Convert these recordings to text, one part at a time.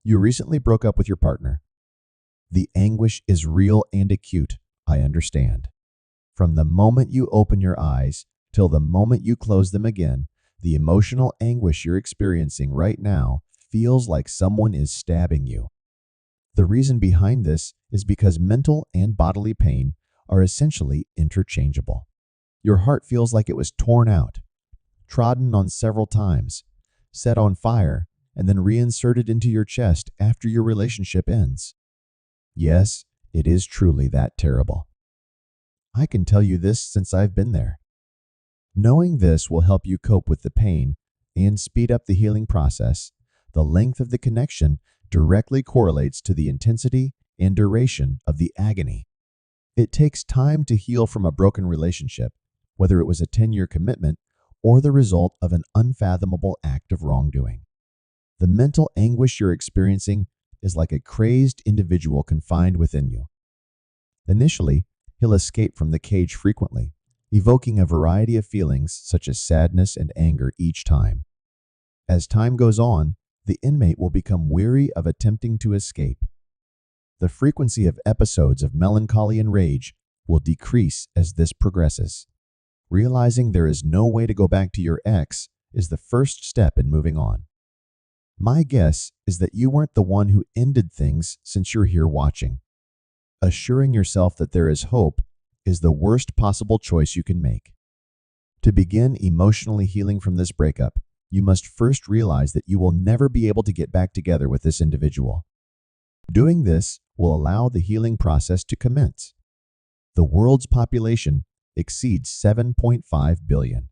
You recently broke up with your partner. The anguish is real and acute, I understand. From the moment you open your eyes till the moment you close them again, the emotional anguish you're experiencing right now feels like someone is stabbing you. The reason behind this is because mental and bodily pain are essentially interchangeable. Your heart feels like it was torn out, trodden on several times, set on fire, and then reinserted into your chest after your relationship ends. Yes, it is truly that terrible. I can tell you this since I've been there. Knowing this will help you cope with the pain and speed up the healing process. The length of the connection directly correlates to the intensity and duration of the agony. It takes time to heal from a broken relationship, whether it was a 10-year commitment or the result of an unfathomable act of wrongdoing. The mental anguish you're experiencing is like a crazed individual confined within you. Initially, he'll escape from the cage frequently, evoking a variety of feelings such as sadness and anger each time. As time goes on, the inmate will become weary of attempting to escape. The frequency of episodes of melancholy and rage will decrease as this progresses. Realizing there is no way to go back to your ex is the first step in moving on. My guess is that you weren't the one who ended things since you're here watching. Assuring yourself that there is hope is the worst possible choice you can make. To begin emotionally healing from this breakup, you must first realize that you will never be able to get back together with this individual. Doing this will allow the healing process to commence. The world's population exceeds 7.5 billion.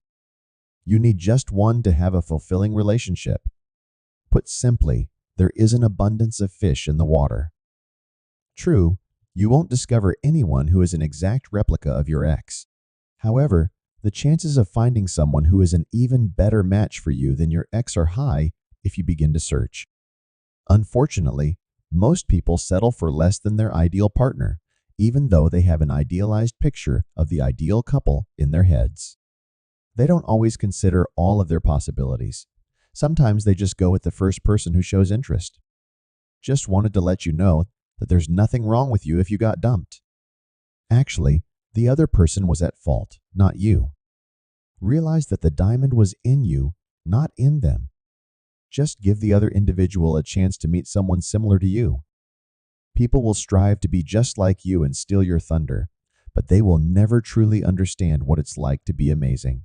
You need just one to have a fulfilling relationship. Put simply, there is an abundance of fish in the water. True, you won't discover anyone who is an exact replica of your ex. However, the chances of finding someone who is an even better match for you than your ex are high if you begin to search. Unfortunately, most people settle for less than their ideal partner, even though they have an idealized picture of the ideal couple in their heads. They don't always consider all of their possibilities. Sometimes they just go with the first person who shows interest. Just wanted to let you know that there's nothing wrong with you if you got dumped. Actually, the other person was at fault, not you. Realize that the diamond was in you, not in them. Just give the other individual a chance to meet someone similar to you. People will strive to be just like you and steal your thunder, but they will never truly understand what it's like to be amazing.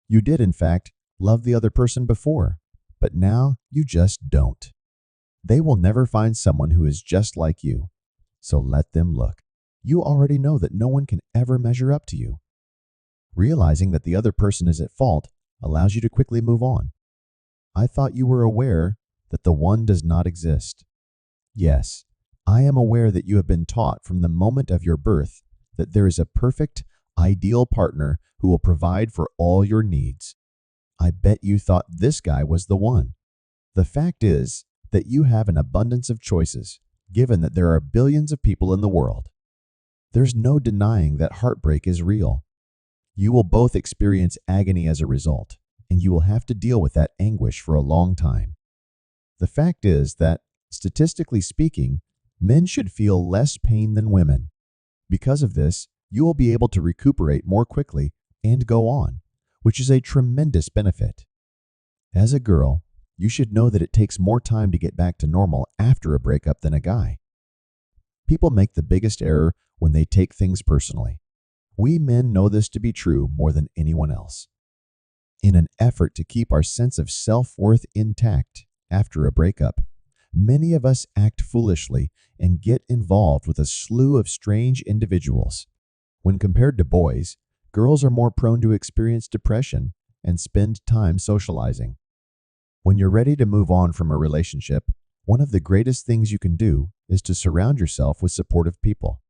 You did, in fact, love the other person before, but now you just don't. They will never find someone who is just like you, so let them look. You already know that no one can ever measure up to you. Realizing that the other person is at fault allows you to quickly move on. I thought you were aware that the one does not exist. Yes, I am aware that you have been taught from the moment of your birth that there is a perfect, ideal partner who will provide for all your needs. I bet you thought this guy was the one. The fact is that you have an abundance of choices, given that there are billions of people in the world. There's no denying that heartbreak is real. You will both experience agony as a result, and you will have to deal with that anguish for a long time. The fact is that, statistically speaking, men should feel less pain than women. Because of this, you will be able to recuperate more quickly and go on, which is a tremendous benefit. As a girl, you should know that it takes more time to get back to normal after a breakup than a guy. People make the biggest error when they take things personally. We men know this to be true more than anyone else. In an effort to keep our sense of self-worth intact after a breakup, many of us act foolishly and get involved with a slew of strange individuals. When compared to boys, girls are more prone to experience depression and spend time socializing. When you're ready to move on from a relationship, one of the greatest things you can do is to surround yourself with supportive people.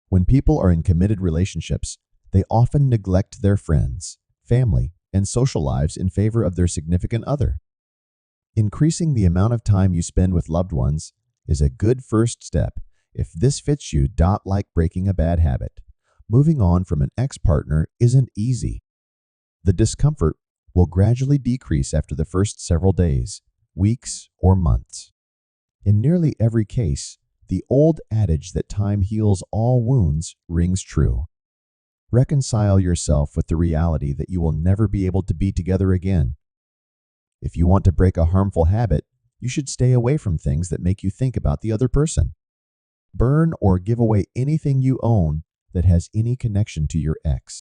When people are in committed relationships, they often neglect their friends, family, and social lives in favor of their significant other. Increasing the amount of time you spend with loved ones is a good first step if this fits you. Like breaking a bad habit, moving on from an ex-partner isn't easy. The discomfort will gradually decrease after the first several days, weeks, or months. In nearly every case, the old adage that time heals all wounds rings true. Reconcile yourself with the reality that you will never be able to be together again. If you want to break a harmful habit, you should stay away from things that make you think about the other person. Burn or give away anything you own that has any connection to your ex.